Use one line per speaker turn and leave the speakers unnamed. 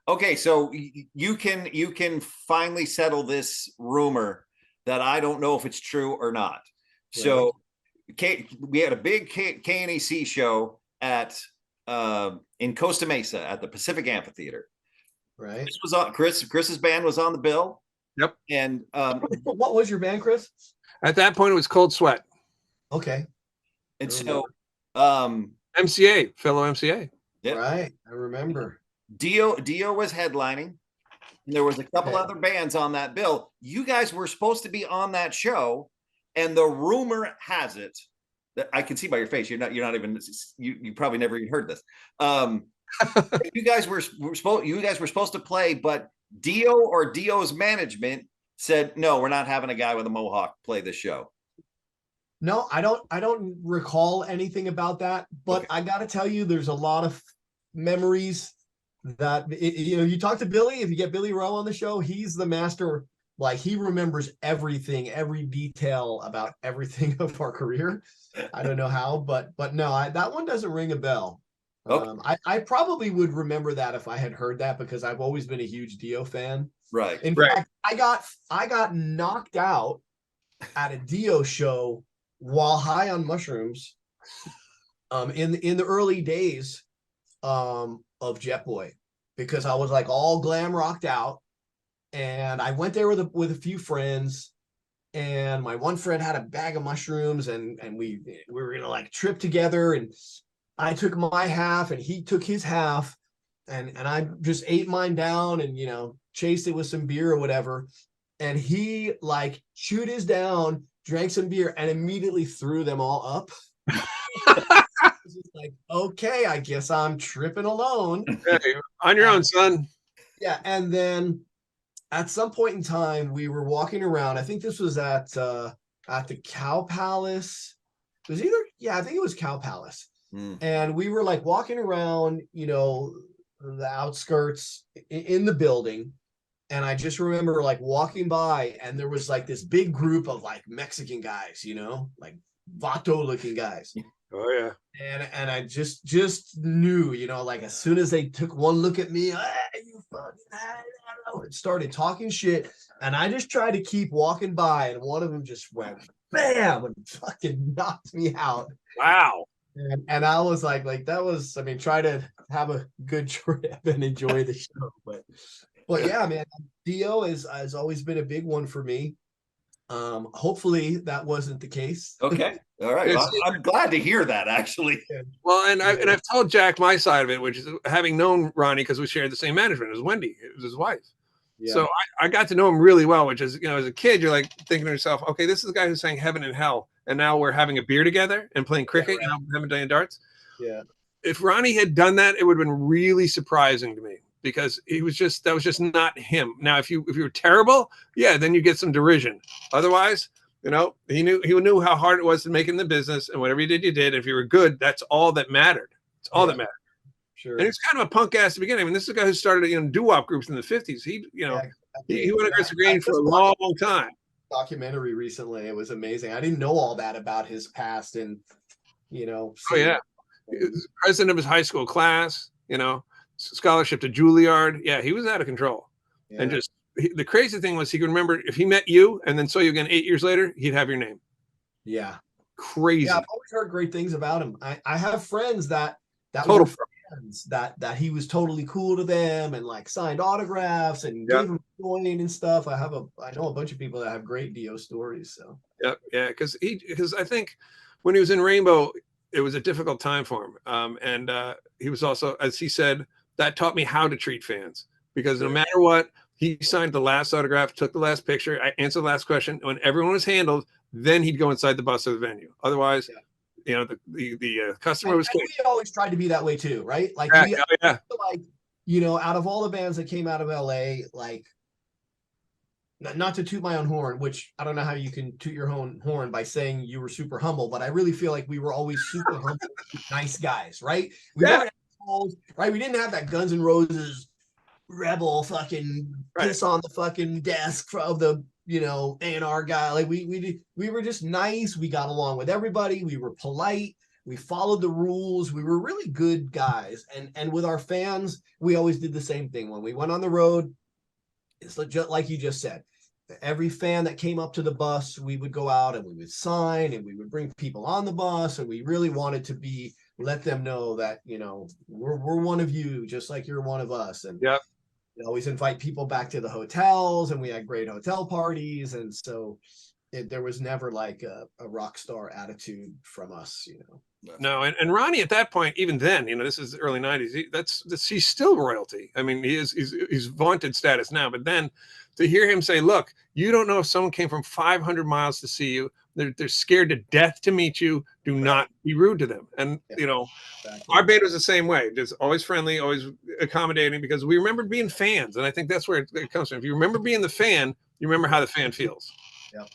Okay, so you can finally settle this rumor that I don't know if it's true or not.
Right.
So we had a big KNEC show at in Costa Mesa at the Pacific Amphitheater.
Right.
This was on Chris's band was on the bill,
Yep.
and
What was your band, Chris?
At that point, it was Cold Sweat.
Okay. I
so
remember.
MCA, fellow MCA.
yeah,
Right. I remember.
Dio was headlining. And there was a couple
Okay.
other bands on that bill. You guys were supposed to be on that show, and the rumor has it that I can see by your face. You're not even you probably never even heard this. You guys were supposed to play, but Dio or Dio's management said no, we're not having a guy with a mohawk play this show.
No, I don't recall anything about that, but
Okay.
I got to tell you, there's a lot of memories that you talk to Billy. If you get Billy Rowe on the show, he's the master. Like, he remembers everything, every detail about everything of our career. I don't know how, but no, that one doesn't ring a bell.
Okay.
I probably would remember that if I had heard that, because I've always been a huge Dio fan.
Right.
In
Right.
fact, I got knocked out at a Dio show while high on mushrooms, in the early days of Jet Boy, because I was like all glam rocked out, and I went there with a few friends, and my one friend had a bag of mushrooms, and we were gonna like trip together, and I took my half and he took his half, and I just ate mine down, and chased it with some beer or whatever, and he like chewed his down, drank some beer, and immediately threw them all up. Just like, okay, I guess I'm tripping alone.
Hey, on your own, son.
Yeah, and then at some point in time, we were walking around. I think this was at the Cow Palace. It was I think it was Cow Palace. And we were like walking around, the outskirts in the building. And I just remember like walking by, and there was like this big group of like Mexican guys, like Vato looking guys.
Oh yeah.
And I just knew, like as soon as they took one look at me, you fucking started talking shit. And I just tried to keep walking by, and one of them just went bam and fucking knocked me out.
Wow.
And I was like that was, I mean, try to have a good trip and enjoy the show. But yeah, man, Dio has always been a big one for me. Hopefully that wasn't the case.
Okay. All right. Well, I'm glad to hear that, actually.
Well, and I've told Jack my side of it, which is having known Ronnie, because we shared the same management as Wendy. It was his wife. Yeah. So I got to know him really well, which is, as a kid, you're like thinking to yourself, okay, this is the guy who sang Heaven and Hell, and now we're having a beer together and playing cricket,
Yeah, right.
and haven't done darts.
Yeah.
If Ronnie had done that, it would have been really surprising to me, because that was just not him. Now, if you were terrible, yeah, then you get some derision. Otherwise, he knew how hard it was to make it in the business, and whatever you did, you did. If you were good, that's all that mattered. It's all that mattered.
Sure.
And he's kind of a punk ass to begin. I mean, this is a guy who started, doo-wop groups in the 50s. He went against the grain for a long time.
Documentary recently. It was amazing. I didn't know all that about his past, and
Oh yeah, he was president of his high school class. Scholarship to Juilliard. Yeah, he was out of control. Yeah. And the crazy thing was, he could remember if he met you and then saw you again 8 years later, he'd have your name.
Yeah.
Crazy.
Yeah, I've always heard great things about him. I have friends that
total
friends that he was totally cool to them, and like signed autographs and gave them coin and stuff. I know a bunch of people that have great Dio stories. So
yeah, because I think when he was in Rainbow, it was a difficult time for him. And he was also, as he said, that taught me how to treat fans, because no matter what, he signed the last autograph, took the last picture, I answered the last question. When everyone was handled, then he'd go inside the bus of the venue. Otherwise, the customer was king.
We always tried to be that way too, right? Like,
like,
out of all the bands that came out of LA, like, not to toot my own horn, which I don't know how you can toot your own horn by saying you were super humble, but I really feel like we were always super humble, nice guys, right? We weren't assholes, right? We didn't have that Guns N' Roses rebel fucking piss on the fucking desk of the A&R guy. Like, we were just nice. We got along with everybody. We were polite. We followed the rules. We were really good guys. And with our fans, we always did the same thing. When we went on the road, it's just like you just said. Every fan that came up to the bus, we would go out and we would sign and we would bring people on the bus. And we really wanted to let them know that, you know, we're one of you, just like you're one of us. And
yeah,
we always invite people back to the hotels, and we had great hotel parties. And so there was never like a rock star attitude from us, you know.
no, and Ronnie at that point, even then, you know, this is the early '90s. He's still royalty. I mean, he's vaunted status now, but then to hear him say, "Look, you don't know if someone came from 500 miles to see you. They're scared to death to meet you. Do not be rude to them." And you know, our band was the same way. Just always friendly, always accommodating, because we remember being fans, and I think that's where it comes from. If you remember being the fan, you remember how the fan feels.
Yep.